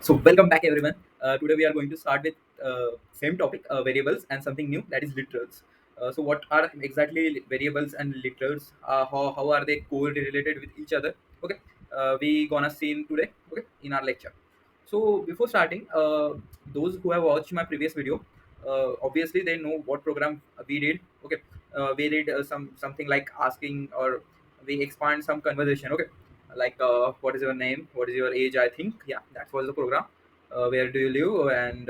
So welcome back everyone. Today we are going to start with same topic, variables and something new, that is literals. So what are exactly variables and literals? How are they correlated with each other? Okay, we gonna see in today. Okay, in our lecture. So before starting, those who have watched my previous video, obviously they know what program we did. Okay, we did something like asking, or we expand some conversation. Okay, like what is your name, what is your age, I think. Yeah, that was the program. Where do you live, and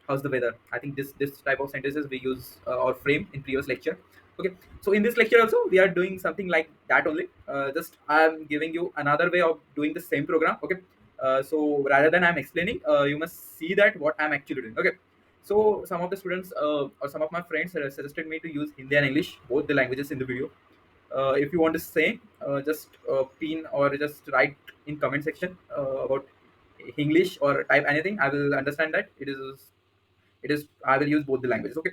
how's the weather. I think this type of sentences we use or frame in previous lecture. Okay, so in this lecture also we are doing something like that only. Just I'm giving you another way of doing the same program. Okay, so rather than I'm explaining, you must see that what I'm actually doing. Okay, so some of the students or some of my friends suggested me to use Hindi and English, both the languages in the video. If you want to say, just pin or just write in comment section about English, or type anything. I will understand that it is I will use both the languages. Okay,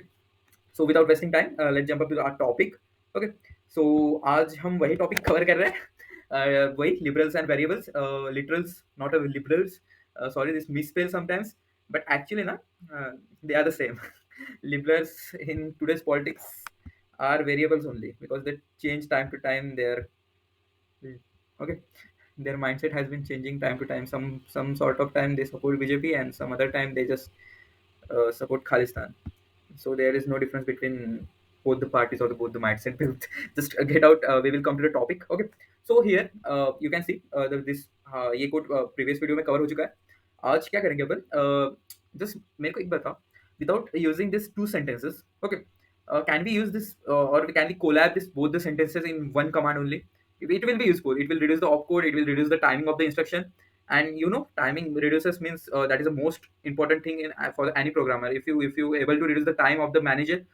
so without wasting time, let's jump up to our topic. Okay, so आज हम वही topic cover कर रहे हैं. वही liberals and variables, literals, not a liberals. Sorry, this misspell sometimes, but actually na, they are the same. Liberals in today's politics are variables only, because they change time to time. Okay, their mindset has been changing time to time. Some sort of time they support BJP, and some other time they just support Khalistan. So there is no difference between both the parties or both the mindset built. Just get out. We will come to the topic. Okay. So here you can see this ये code previous video में cover हो चुका है. आज क्या करेंगे अपन? Just मेरे को एक बताओ. Without using these two sentences, okay. Can we use this, or can we collab this both the sentences in one command only? It will be useful. It will reduce the opcode. It will reduce the timing of the instruction, and timing reduces means that is the most important thing in for any programmer. If you able to reduce the time of the manager,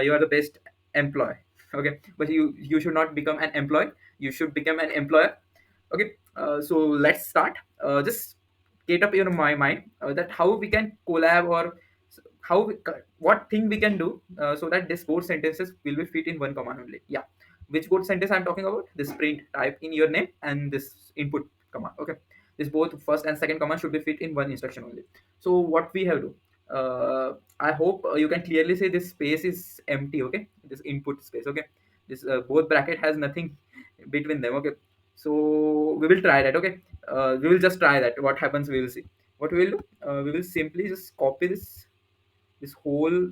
you are the best employee. Okay, but you should not become an employee. You should become an employer. Okay, so let's start. Just get up in my mind that how we can collab, or what thing we can do, so that this both sentences will be fit in one command only. Yeah, which both sentence I'm talking about? This print type in your name and this input command. Okay, this both first and second command should be fit in one instruction only. So what we have to, I hope you can clearly say this space is empty. Okay, this input space. Okay, this both bracket has nothing between them. Okay, so we will try that. Okay, we will just try that. What happens, we will see. What we will do, we will simply just copy this whole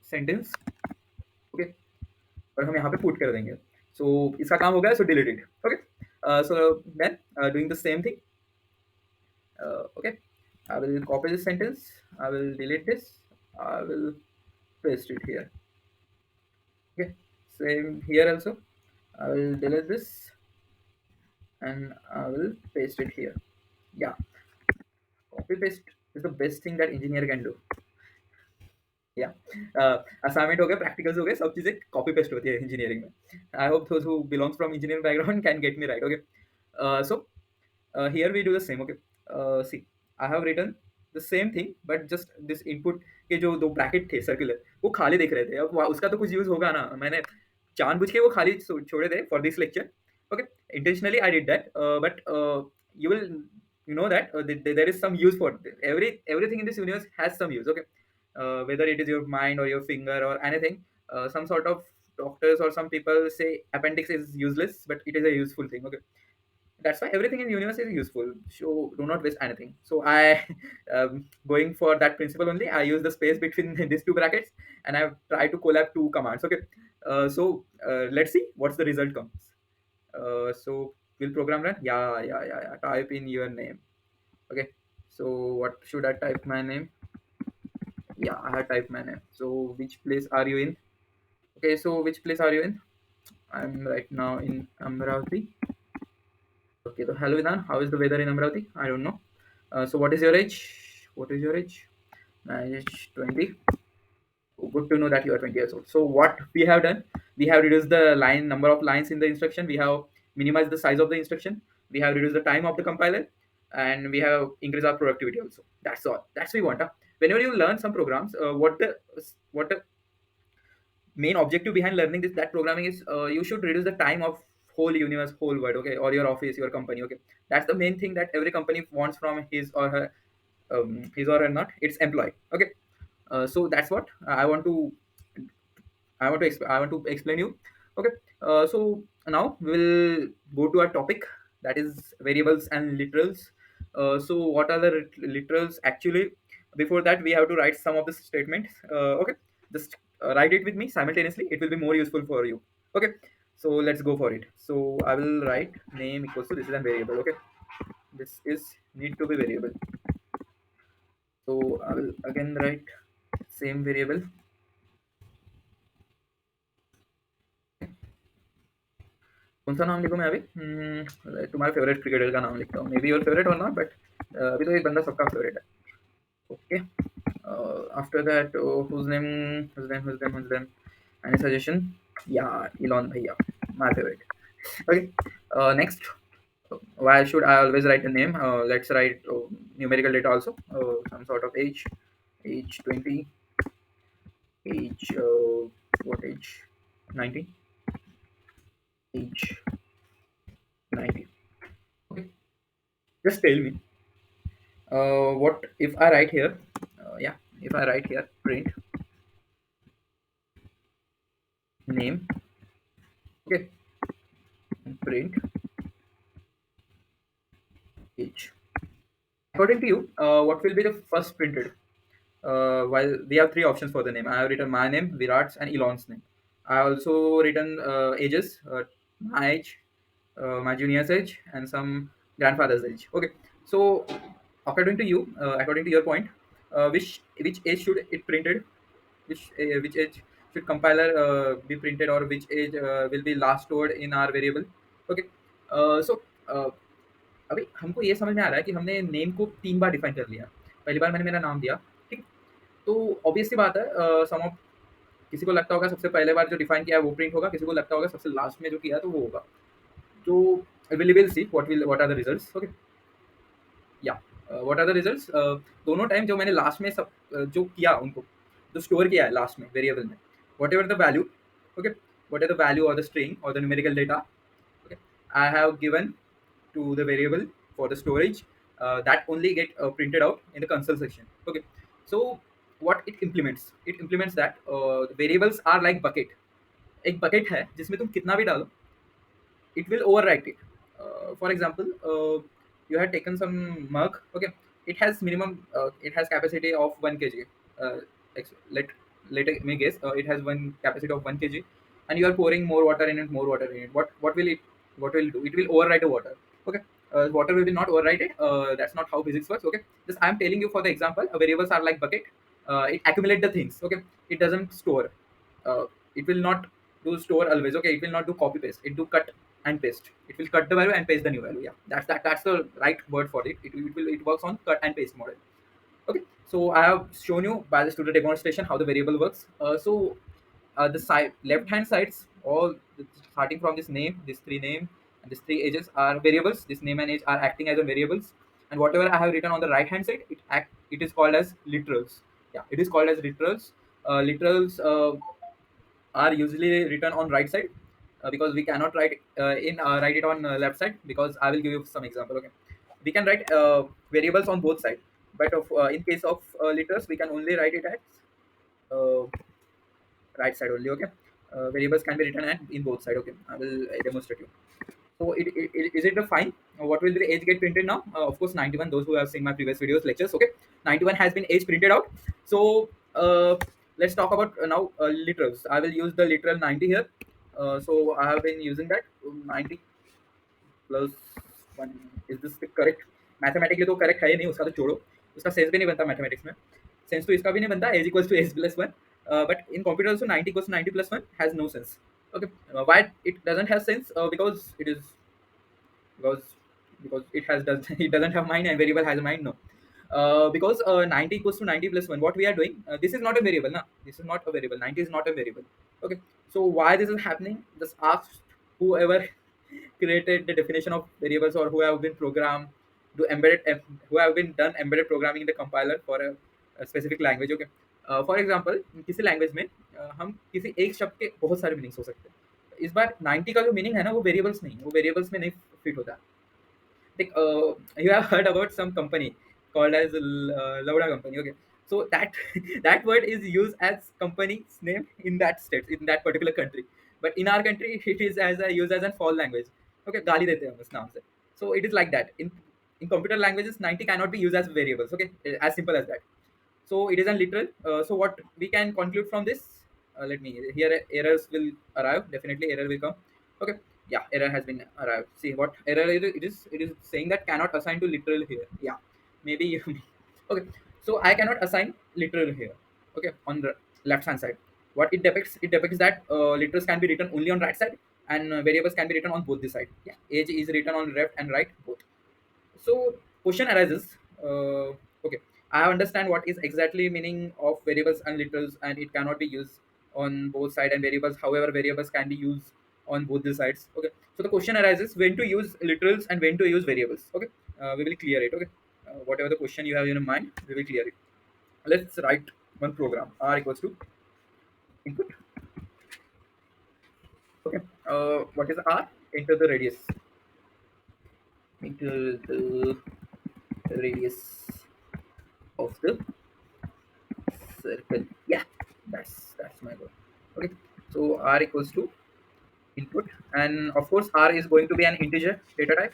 sentence. Okay, और हम यहाँ पे put कर देंगे. So इसका काम हो गया. So delete it. Okay, so then doing the same thing. Okay, I will copy this sentence. I will delete this. I will paste it here. Okay, same here also. I will delete this and I will paste it here. Yeah, copy paste is the best thing that engineer can do. या assignment हो गए, practicals हो गए, सब चीज़ें copy paste होती है engineering में. I hope those who belongs from engineering background can get me right. Okay, so here we do the same. Okay, see I have written the same thing, but just this input के जो दो bracket थे circular, वो खाली दिख रहे थे. अब उसका तो कुछ यूज़ होगा ना. मैंने जानबूझ के वो खाली छोड़े थे for this lecture. Okay, intentionally I did that, but you will know that there is some use for everything in this universe has some use. Okay, whether it is your mind or your finger or anything. Some sort of doctors or some people say appendix is useless, but it is a useful thing. Okay, that's why everything in universe is useful. So do not waste anything. So I, going for that principle only, I use the space between these two brackets, and I try to collab two commands. Okay, so let's see what's the result comes. So will program run? Yeah. Type in your name. Okay, so what should I type my name? Yeah, I have typed my name. So which place are you in? Okay, so which place are you in? I'm right now in Amravati. Okay, so hello Vidan, how is the weather in Amravati? I don't know. So what is your age? What is your age? My age 20. Oh, good to know that you are 20 years old. So what we have done, we have reduced the line number of lines in the instruction. We have minimized the size of the instruction. We have reduced the time of the compiler, and we have increased our productivity also. That's all. That's what we want. Huh? Whenever you learn some programs, what the main objective behind learning this that programming is, you should reduce the time of whole universe, whole world. Okay, or your office, your company. Okay, that's the main thing that every company wants from his or her his or her not, it's employee. Okay. So that's what I want to explain you. Okay. So now we'll go to our topic, that is variables and literals. So what are the literals actually? Before that, we have to write some of the statements. Okay. Just write it with me simultaneously. It will be more useful for you. Okay. So let's go for it. So I will write name equals to, this is a variable. Okay. This is need to be variable. So I will again write same variable. कौन सा नाम लिखूं मैं अभी? तुम्हारे favourite cricketer का नाम लिखता हूँ, मे बी योर फेवरेट और नॉट, बट अभी तो एक बंदा सबका फेवरेट है. Okay. After that, whose name any suggestion? Yeah, Elon भैया, my favourite. Okay. Next, why should I always write a name? Let's write numerical data also. Some sort of age 20, age what age? 19, age 90. Okay. Just tell me, what if I write here? Yeah, if I write here print name, okay, and print age. According to you, what will be the first printed? While we have three options for the name, I have written my name, Virat's, and Elon's name. I also written ages, my age, my junior's age, and some grandfather's age. Okay, so according to your point, which age should it printed? Which age should compiler be printed, or which age will be last stored in our variable? Okay. So अभी हमको ये समझ में आ रहा है कि हमने name को 3 बार डिफाइन कर लिया. पहली बार मैंने मेरा नाम दिया, ठीक? तो ऑब्वियस सी बात है, सम ऑफ किसी को लगता होगा सबसे पहले बार जो डिफाइन किया है वो प्रिंट होगा, किसी को लगता होगा सबसे लास्ट में जो किया है तो वो होगा. तो will see what are the results. Okay. Yeah, what are the results? दोनों टाइम जो मैंने लास्ट में सब जो किया उनको, जो स्टोर किया है लास्ट में वेरिएबल में, whatever the value, okay, whatever the value और द स्ट्रिंग और the numerical data, okay, I have given to the variable for the storage, that only get printed out in the console section. Okay. So what it implements? It implements that variables are like bucket. एक bucket है जिसमें तुम कितना भी डालो, it will overwrite it. For example, you have taken some mug. Okay, it has minimum. It has capacity of 1 kg. Let me guess. It has one capacity of 1 kg, and you are pouring more water in it. More water in it. What will it do? It will override the water. Okay. Water will not override it. That's not how physics works. Okay. Just I'm telling you for the example. Variables are like bucket. It accumulate the things. Okay. It doesn't store. It will not do store always. Okay. It will not do copy paste. It do cut and paste. It will cut the value and paste the new value. Yeah, that's the right word for it. It works on cut and paste model. Okay, so I have shown you by the student demonstration how the variable works. So the side left hand sides, all starting from this name, this three name, and these three ages are variables. This name and age are acting as a variables, and whatever I have written on the right hand side, it is called as literals. Yeah, it is called as literals. Literals are usually written on right side, because we cannot write it on left side, because I will give you some example. Okay, we can write variables on both sides, but in case of literals we can only write it at uh, right side only. Okay. Variables can be written at in both side. Okay, I will demonstrate you. So is it a fine? What will be the age get printed now? Of course, 91. Those who have seen my previous videos, lectures, okay, 91 has been age printed out. So let's talk about now literals. I will use the literal 90 here. So I have been using that 90 plus 1. Is this correct? Mathematically तो correct है ही नहीं, उसका तो छोड़ो, उसका sense भी नहीं बनता मैथमेटिक्स में. सेंस तो इसका भी नहीं बनता, age equals to age plus one. But in computer also 90 equals to 90 plus 1 has no sense. Okay. Why it doesn't have sense? Because because it doesn't have mind, and variable has a mind. No. Because 90 equals to 90 plus 1, what we are doing, this is not a variable. Nah, this is not a variable. 90 is not a variable. Okay. So why this is happening? Just ask whoever created the definition of variables, or who have been programmed to who have been done embedded programming in the compiler for a specific language. Okay. For example किसी language में हम किसी एक शब्द के बहुत सारे meanings हो सकते हैं. इस बार 90 का जो मीनिंग है ना, वो वेरिएबल्स नहीं, वो वेरिएबल्स में नहीं फिट होता. Like you have heard about some company called as Lauda company. Okay, so that that word is used as company's name in that state, in that particular country. But in our country, it is as a used as a fall language. Okay, गाली देते हैं हम उस नाम से. So it is like that. In computer languages, 90 cannot be used as variables. Okay, as simple as that. So it is a literal. So what we can conclude from this? Let me here errors will arrive. Definitely error will come. Okay, yeah, error has been arrived. See what error is it is saying that cannot assign to literal here. Yeah, maybe you okay. So I cannot assign literal here. Okay, on the left hand side. What it depicts that literals can be written only on right side, and variables can be written on both the side. Yeah, age is written on left and right both. So question arises. Okay, I understand what is exactly meaning of variables and literals, and it cannot be used on both side and variables. However, variables can be used on both the sides. Okay, so the question arises when to use literals and when to use variables. Okay, we will clear it. Okay, whatever the question you have in your mind, we will clear it. Let's write one program. R equals to input. Okay, what is R? Enter the radius. Enter the radius of the circle. Yeah, that's my goal. Okay, so R equals to input, and of course R is going to be an integer data type.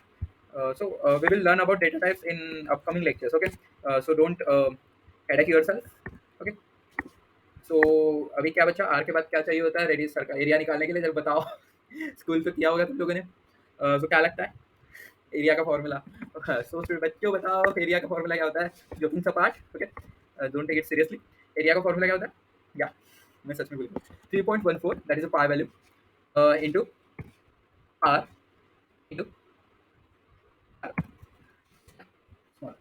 So we will learn about data types in upcoming lectures. Okay, so don't headache yourself. Okay, so अभी क्या बचा, R के बाद क्या चाहिए होता है, radius circle area निकालने के लिए, जब बताओ स्कूल पे किया होगा तुम लोगों ने. So क्या लगता है एरिया का फॉर्मूला? सो फिर बच्चों बताओ एरिया का फॉर्मूला क्या होता है, जोकिंग सपाट. Okay, don't take it seriously. Area का फॉर्मूला क्या होता है? या मैं सच में भूल गया. 3.14 that is a pi value into r into r small.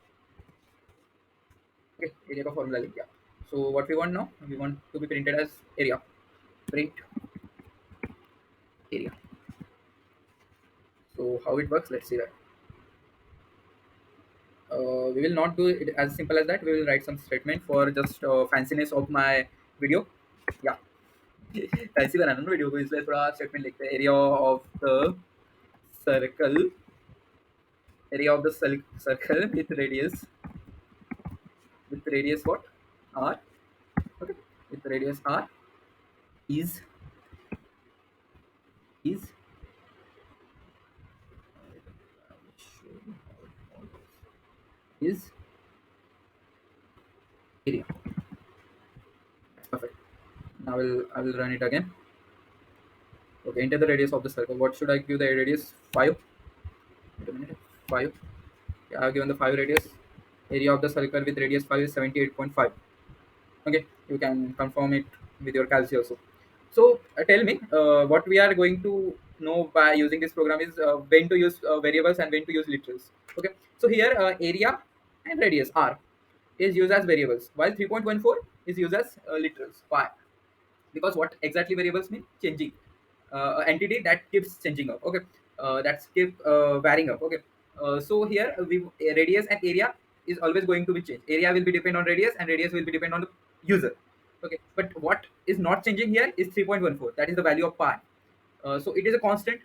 Okay, area का फॉर्मूला लिख दिया. So what we want now, we want to be printed as area. Print area. So how it works, let's see that. We will not do it as simple as that. We will write some statement for just fanciness of my video. Yeah, fancy बनाना ना video को, इसलिए थोड़ा statement लिखते हैं. Area of the circle, area of the circle with radius what, r. Okay, with radius r is is is area. That's perfect. Now I will run it again. Okay, enter the radius of the circle. What should I give the radius? 5. Wait a minute. 5. Yeah, I've given the 5 radius. Area of the circle with radius 5 is 78.5. Okay, you can confirm it with your calci also. So tell me, what we are going to know by using this program is when to use variables and when to use literals. Okay, so here area and radius r is used as variables, while 3.14 is used as literals. Why? Because what exactly variables mean? Changing entity that keeps changing up. Okay, that's keep varying up. Okay, so here we radius and area is always going to be changed. Area will be depend on radius and radius will be depend on the user. Okay, but what is not changing here is 3.14, that is the value of pi. So it is a constant.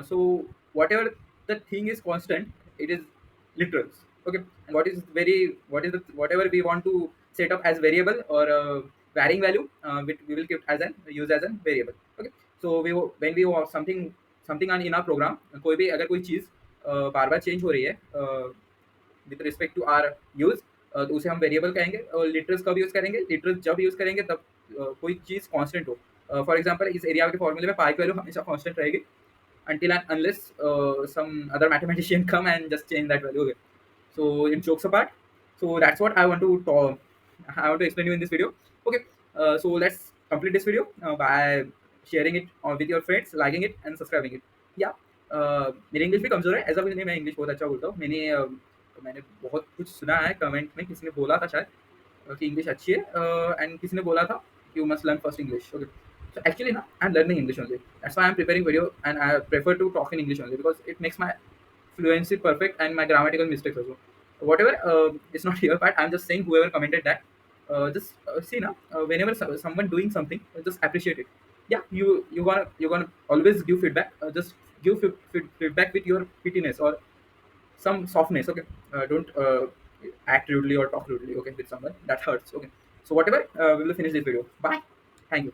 So whatever the thing is constant, it is literals. Okay, and what is the whatever we want to set up as variable or varying value, we will keep as an use as a variable. Okay, so when we want something in our program, कोई भी अगर कोई चीज़ बार बार change हो रही है with respect to r use, तो उसे हम वेरिएबल कहेंगे. और लिटरल्स कब यूज़ करेंगे? लिटरल्स जब यूज़ करेंगे तब कोई चीज़ कांस्टेंट हो. फॉर एग्जांपल इस एरिया के फॉर्मूले में पाई की वैल्यू हमेशा कांस्टेंट रहेगी until and unless some other mathematician come and just change that value. Okay, so in jokes apart, so that's what I want to talk, I want to explain you in this video. Okay, so let's complete this video by sharing it with your friends, liking it and subscribing it. Yeah, मेरी English भी कमज़ोर है, ऐसा भी नहीं मैं English बहुत अच्छा बोलता हूँ. मैंने बहुत कुछ सुना है कमेंट में, किसी ने बोला था शायद कि इंग्लिश अच्छी है, एंड किसी ने बोला था you must learn first English. Okay, so actually now I'm learning English only. That's why I'm preparing video and I prefer to talk in English only, because it makes my fluency perfect and my grammatical mistakes also. Whatever it's not your part. I'm just saying whoever commented that. Just see now. Whenever someone doing something, just appreciate it. Yeah, you're gonna always give feedback. Just give feedback with your pittiness or some softness. Okay, don't. act rudely or talk rudely, okay, with someone, that hurts. Okay, so whatever, we will finish this video. Bye. Thank you.